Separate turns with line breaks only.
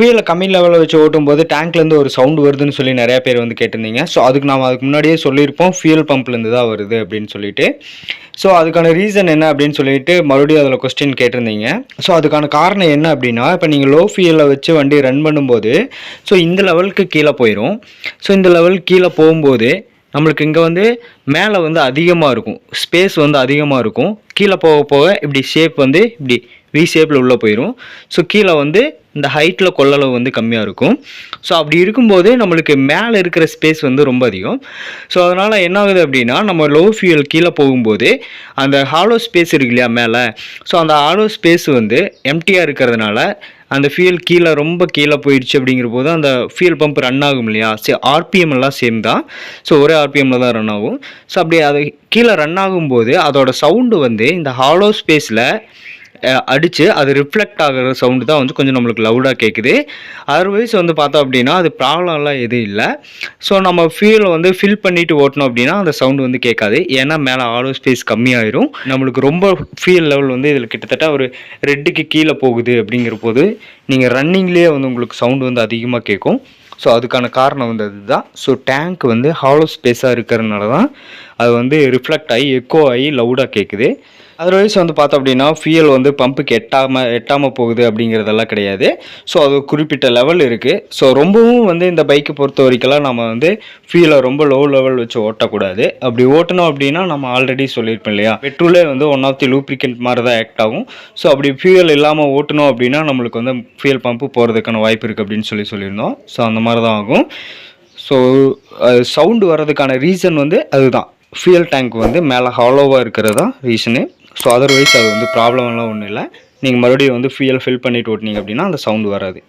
ஃபியூலை கம்மி லெவலில் வச்சு ஓட்டும்போது டேங்க்லேருந்து ஒரு சவுண்டு வருதுன்னு சொல்லி நிறையா பேர் வந்து கேட்டிருந்தீங்க. ஸோ அதுக்கு முன்னாடியே சொல்லியிருப்போம், ஃபியூல் பம்ப்லேருந்து தான் வருது அப்படின்னு சொல்லிட்டு. ஸோ அதுக்கான ரீசன் என்ன அப்படின்னு சொல்லிட்டு மறுபடியும் அதில் கொஸ்டின் கேட்டிருந்தீங்க. ஸோ அதுக்கான காரணம் என்ன அப்படின்னா, இப்போ நீங்கள் லோ ஃபியூலை வச்சு வண்டி ரன் பண்ணும்போது ஸோ இந்த லெவலுக்கு கீழே போயிடும். ஸோ இந்த லெவல் கீழே போகும்போது நம்மளுக்கு இங்கே வந்து மேலே வந்து அதிகமாக இருக்கும், ஸ்பேஸ் வந்து அதிகமாக இருக்கும். கீழே போக போக இப்படி ஷேப் வந்து இப்படி வி ஷேப்பில் உள்ளே போயிடும். ஸோ கீழே வந்து இந்த ஹைட்டில் கொள்ளளவு வந்து கம்மியாக இருக்கும். ஸோ அப்படி இருக்கும்போது நம்மளுக்கு மேலே இருக்கிற ஸ்பேஸ் வந்து ரொம்ப அதிகம். ஸோ அதனால் என்ன ஆகுது அப்படின்னா, நம்ம லோ ஃபியூல் கீழே போகும்போது அந்த ஹாலோ ஸ்பேஸ் இருக்கு இல்லையா மேலே, ஸோ அந்த ஹாலோ ஸ்பேஸ் வந்து எம்டியாக இருக்கிறதுனால அந்த ஃபியூல் ரொம்ப கீழே போயிடுச்சு அப்படிங்கிற போது அந்த ஃபியூல் பம்ப் ரன் ஆகும் இல்லையா, ஆர்பிஎம் எல்லாம் சேம் தான். ஸோ ஒரே ஆர்பிஎம்மில் தான் ரன் ஆகும். ஸோ அப்படி அது கீழே ரன் ஆகும்போது அதோட சவுண்டு வந்து இந்த ஹாலோ ஸ்பேஸில் அடித்து அது ரிஃப்ளெக்ட் ஆகிற சவுண்டு தான் வந்து கொஞ்சம் நம்மளுக்கு லவுடாக கேட்குது. அதர்வைஸ் வந்து பார்த்தோம் அப்படின்னா அது ப்ராப்ளம்லாம் எதுவும் இல்லை. ஸோ நம்ம ஃபியூலை வந்து ஃபில் பண்ணிவிட்டு ஓட்டணும் அப்படின்னா அந்த சவுண்டு வந்து கேட்காது. ஏன்னா மேலே ஆலோ ஸ்பேஸ் கம்மியாயிரும். நம்மளுக்கு ரொம்ப ஃபியூல் லெவல் வந்து இதில் கிட்டத்தட்ட ஒரு ரெட்டுக்கு கீழே போகுது அப்படிங்கிற போது நீங்கள் ரன்னிங்லேயே வந்து உங்களுக்கு சவுண்டு வந்து அதிகமாக கேட்கும். ஸோ அதுக்கான காரணம் வந்து அதுதான். ஸோ டேங்க் வந்து ஹாலோ ஸ்பேஸாக இருக்கிறதுனால தான் அது வந்து ரிஃப்ளெக்ட் ஆகி எக்கோ ஆகி லவுடாக கேட்குது. அதர்வைஸ் வந்து பார்த்தோம் அப்படின்னா ஃபியூல் வந்து பம்புக்கு எட்டாமல் போகுது அப்படிங்கிறதெல்லாம் கிடையாது. ஸோ அது குறிப்பிட்ட லெவல் இருக்குது. ஸோ ரொம்பவும் வந்து இந்த பைக்கை பொறுத்த வரைக்கும்லாம் நம்ம வந்து ஃபியூலை ரொம்ப லோ லெவல் வச்சு ஓட்டக்கூடாது. அப்படி ஓட்டணும் அப்படின்னா நம்ம ஆல்ரெடி சொல்லியிருப்போம் இல்லையா, பெட்ரோலே வந்து ஒன் ஆஃப் தி லூப்ரிகன்ட் மாதிரி தான் ஆக்ட் ஆகும். ஸோ அப்படி ஃபியூல் இல்லாமல் ஓட்டணும் அப்படின்னா நம்மளுக்கு வந்து ஃபியூல் பம்பு போகிறதுக்கான வாய்ப்பு இருக்குது அப்படின்னு சொல்லியிருந்தோம். ஸோ அந்த மாதிரி தான் ஆகும். ஸோ சவுண்டு வர்றதுக்கான ரீசன் வந்து அதுதான், ஃபியூல் டேங்க் வந்து மேலே ஹாலோவாக இருக்கிறது தான் ரீசனு. ஸோ அதர்வைஸ் அது வந்து ப்ராப்ளம்லாம் ஒன்றும் இல்லை. நீங்கள் மறுபடியும் வந்து ஃபியூல் ஃபில் பண்ணிவிட்டு ஓட்டினீங்க அப்படின்னா அந்த சவுண்டு வராது.